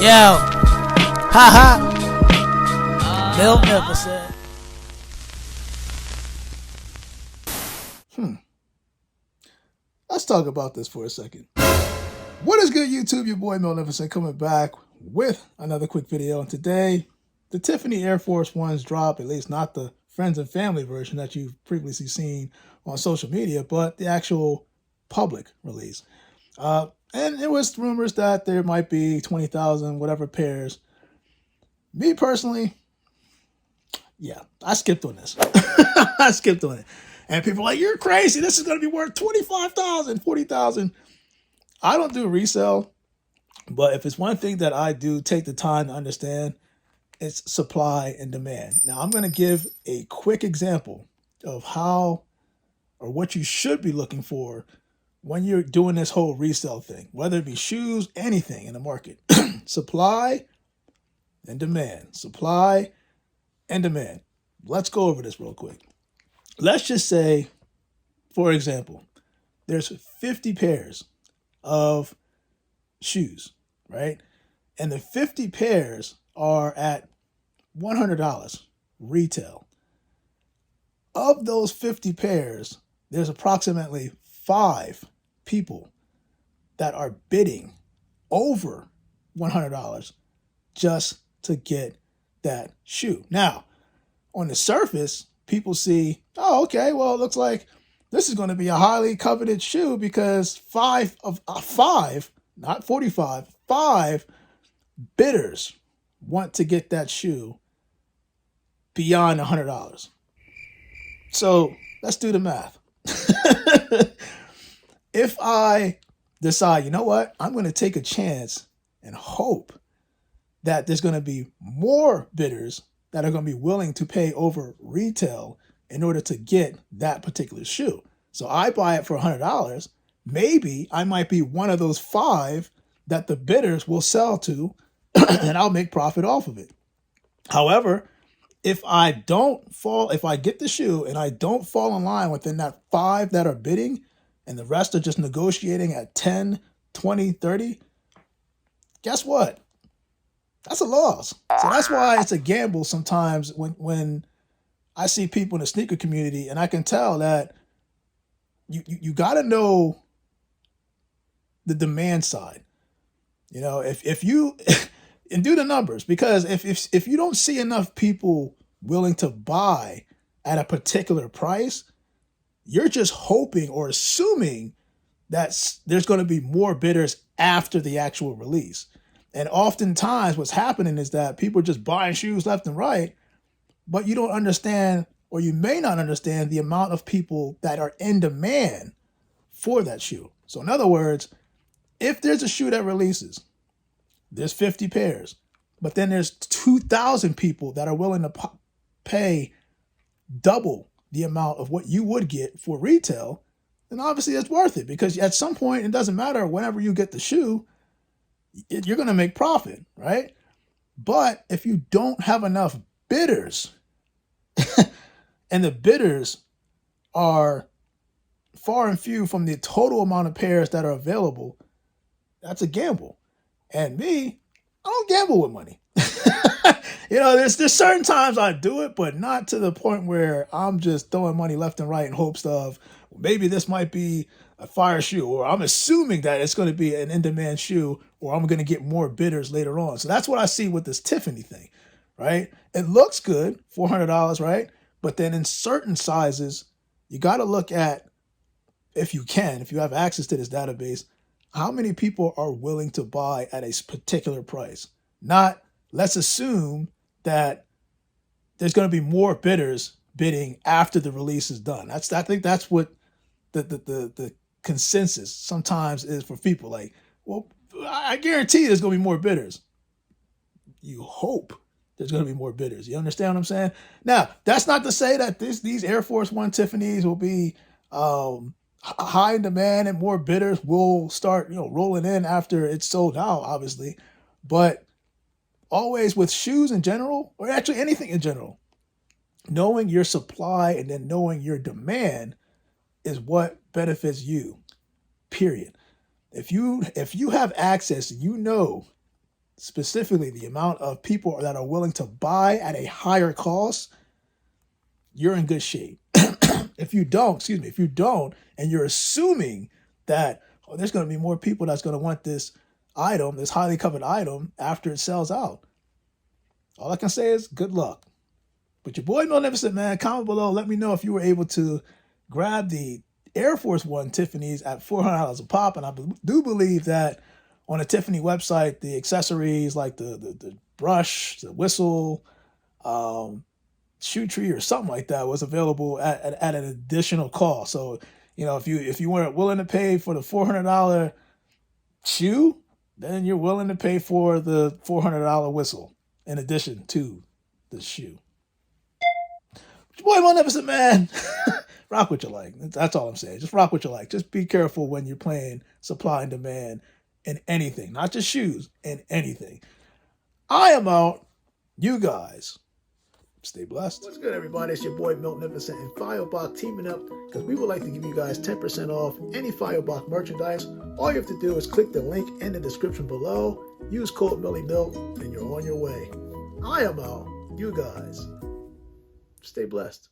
Yo, ha They'll never say. Let's talk about this for a second. What is good, YouTube? Your boy Magnificent coming back with another quick video. And today, the Tiffany Air Force Ones drop, at least not the friends and family version that you've previously seen on social media, but the actual public release. And there was rumors that there might be 20,000 whatever pairs. Me personally, yeah, I skipped on this. I skipped on it. And people are like, you're crazy. This is going to be worth 25,000, 40,000. I don't do resale, but if it's one thing that I do take the time to understand, it's supply and demand. Now, I'm going to give a quick example of how or what you should be looking for when you're doing this whole resale thing, whether it be shoes, anything in the market. Supply and demand. Supply and demand. Let's go over this real quick. Let's just say, for example, there's 50 pairs of shoes, right? And the 50 pairs are at $100 retail. Of those 50 pairs, there's approximately 5 people that are bidding over $100 just to get that shoe. Not the surface, people see, oh, okay, well, it looks like this is going to be a highly coveted shoe because 5 of 5, not 45, 5 bidders want to get that shoe beyond $100. So let's do the math. If I decide, you know what, I'm going to take a chance and hope that there's going to be more bidders that are going to be willing to pay over retail in order to get that particular shoe. So I buy it for $100. Maybe I might be one of those 5 that the bidders will sell to and I'll make profit off of it. However, if I get the shoe and I don't fall in line within that 5 that are bidding and the rest are just negotiating at 10, 20, 30, guess what? That's a loss. So that's why it's a gamble sometimes when I see people in the sneaker community, and I can tell that you got to know the demand side. You know, if you and do the numbers, because if you don't see enough people willing to buy at a particular price, you're just hoping or assuming that there's going to be more bidders after the actual release. And oftentimes what's happening is that people are just buying shoes left and right, but you don't understand, or you may not understand, the amount of people that are in demand for that shoe. So in other words, if there's a shoe that releases, there's 50 pairs, but then there's 2,000 people that are willing to pay double the amount of what you would get for retail, then obviously it's worth it, because at some point, it doesn't matter, whenever you get the shoe, you're going to make profit, right? But if you don't have enough bidders and the bidders are far and few from the total amount of pairs that are available, that's a gamble. And me, I don't gamble with money. You know, there's certain times I do it, but not to the point where I'm just throwing money left and right in hopes of maybe this might be a fire shoe, or I'm assuming that it's going to be an in-demand shoe, or I'm going to get more bidders later on. So that's what I see with this Tiffany thing, right? It looks good, $400, right? But then in certain sizes, you got to look at, if you have access to this database, how many people are willing to buy at a particular price. Not, let's assume that there's going to be more bidders bidding after the release is done. I think that's what the consensus sometimes is for people. Like, well, I guarantee there's going to be more bidders. You hope there's going to be more bidders. You understand what I'm saying? Now, that's not to say that these Air Force One Tiffany's will be high in demand and more bidders will start, rolling in after it's sold out, obviously. But always with shoes in general, or actually anything in general, knowing your supply and then knowing your demand is what benefits you, period. If you have access, specifically the amount of people that are willing to buy at a higher cost, you're in good shape. If you don't, and you're assuming that there's going to be more people that's going to want this item, this highly coveted item, after it sells out, all I can say is good luck. But your boy Magnificent, man, comment below. Let me know if you were able to grab the Air Force One Tiffany's at $400 a pop. And I do believe that on the Tiffany website, the accessories like the brush, the whistle, shoe tree or something like that was available at an additional cost. So, if you weren't willing to pay for the $400 shoe, then you're willing to pay for the $400 whistle in addition to the shoe. Boy, Magnificent, man. Rock what you like. That's all I'm saying. Just rock what you like. Just be careful when you're playing supply and demand in anything, not just shoes, in anything. I am out. You guys stay blessed. What's good, everybody? It's your boy Magnificent and Firebox teaming up because we would like to give you guys 10% off any Firebox merchandise. All you have to do is click the link in the description below, use code MillyMilk, and you're on your way. I am out. You guys stay blessed.